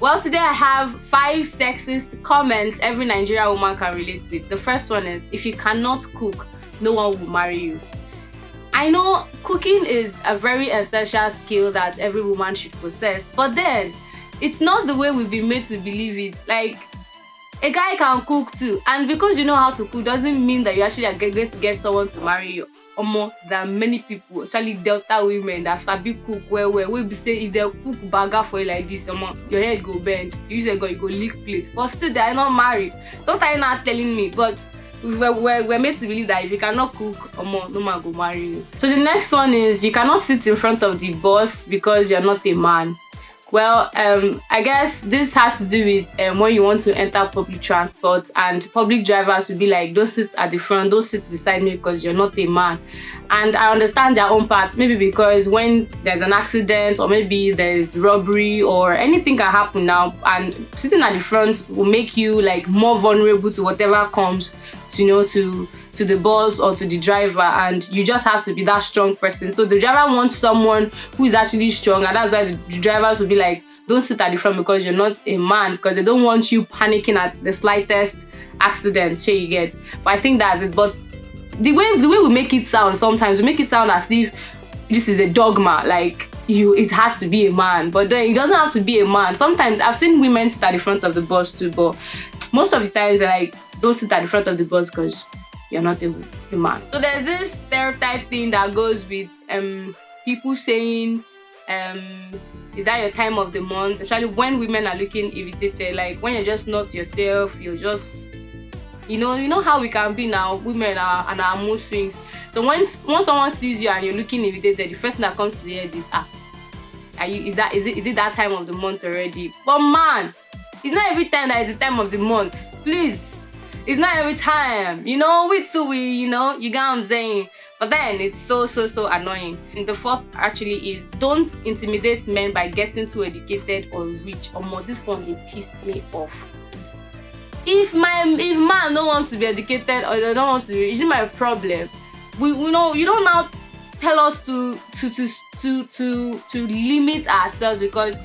Well, today I have 5 sexist comments every Nigerian woman can relate with. The first one is, if you cannot cook, no one will marry you. I know cooking is a very essential skill that every woman should possess, but then it's not the way we've been made to believe it. Like, a guy can cook too, and because you know how to cook doesn't mean that you actually are going to get someone to marry you. More than many people, especially Delta women that sabi cook well. We be say if they cook burger for you like this, your head go bend. You say you go lick plate, but still they are not married. Sometimes you're not telling me, but we're made to believe that if you cannot cook, no man go marry you. So the next one is, you cannot sit in front of the bus because you're not a man. Well, I guess this has to do with when you want to enter public transport, and public drivers will be like, don't sit at the front, don't sit beside me because you're not a man. And I understand their own parts, maybe because when there's an accident or maybe there's robbery or anything can happen now, and sitting at the front will make you like more vulnerable to whatever comes, to the bus or to the driver, and you just have to be that strong person. So the driver wants someone who is actually strong, and that's why the drivers will be like, don't sit at the front because you're not a man, because they don't want you panicking at the slightest accident. Sure, you get. But I think that's it. But the way we make it sound, sometimes we make it sound as if this is a dogma, like it has to be a man, but then it doesn't have to be a man. Sometimes I've seen women sit at the front of the bus too, but most of the times they're like, don't sit at the front of the bus because you're not a man. So there's this stereotype thing that goes with people saying, is that your time of the month? Especially when women are looking irritated, like when you're just not yourself, you're just, you know how we can be now, women are and our mood swings. So once someone sees you and you're looking irritated, the first thing that comes to the head is, is it that time of the month already? But man, it's not every time that is the time of the month. Please. It's not every time, you get what I'm saying? But then it's so annoying. And the fourth actually is, don't intimidate men by getting too educated or rich. This one, they piss me off. If man don't want to be educated or they don't want to be, is it my problem? You don't now tell us to limit ourselves, because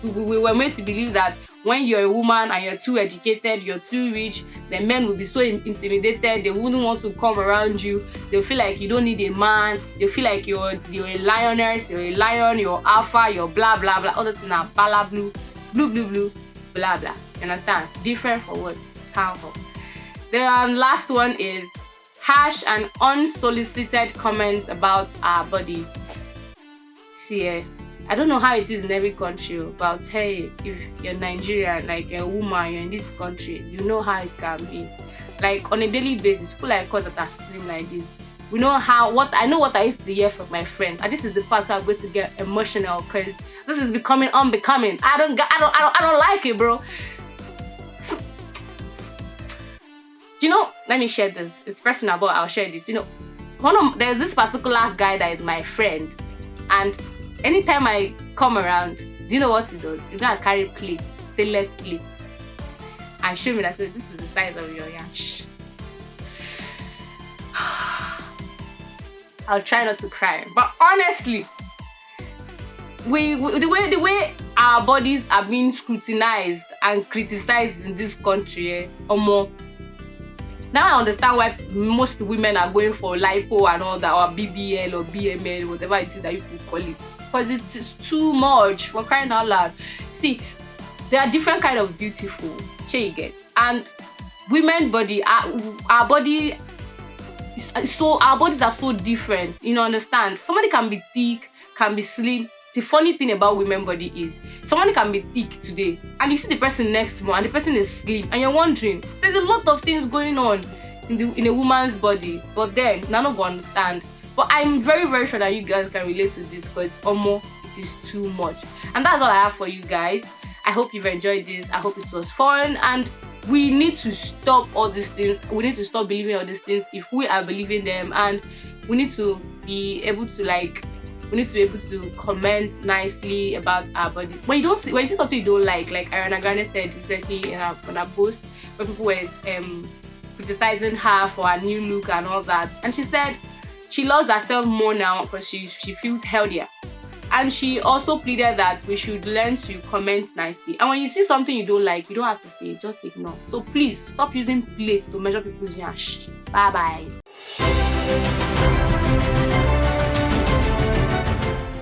we were made to believe that when you're a woman and you're too educated, you're too rich, then men will be so intimidated, they wouldn't want to come around you. They'll feel like you don't need a man. They'll feel like you're a lioness, you're a lion, you're alpha, you're blah blah blah. All the things are blah blue, blah blah. You understand? Different for what? Powerful. The last one is harsh and unsolicited comments about our bodies. See, I don't know how it is in every country, but I'll tell you, if you're Nigerian, like you're a woman, you're in this country, you know how it can be. Like on a daily basis, people like us that are slim like this, we know what I used to hear from my friends, and this is the part where I'm going to get emotional, because this is becoming unbecoming. I don't like it, bro. Let me share this. It's personal, but I'll share this. There's this particular guy that is my friend, and anytime I come around, do you know what he does? He's gonna carry plate, stainless plate, and show me that this is the size of your yash. I'll try not to cry, but honestly, the way our bodies are being scrutinized and criticized in this country, now I understand why most women are going for lipo and all that, or BBL or BML, whatever it is that you call it. Because it's too much, for crying out loud. See, there are different kind of beautiful, sure you get, and women body, our bodies are so different. Understand? Somebody can be thick, can be slim. The funny thing about women body is, someone can be thick today, and you see the person next month, and the person is slim, and you're wondering, there's a lot of things going on in a woman's body, but then none of us understand. But I'm very, very sure that you guys can relate to this, because it is too much. And that's all I have for you guys. I hope you've enjoyed this. I hope it was fun. And we need to stop all these things. We need to stop believing all these things if we are believing them. And we need to be able to comment nicely about our bodies. When you see something you don't like Ariana Grande said recently on a post where people were criticizing her for her new look and all that. And she said she loves herself more now because she feels healthier. And she also pleaded that we should learn to comment nicely. And when you see something you don't like, you don't have to say it, just ignore. So please stop using plates to measure people's yash. Bye bye.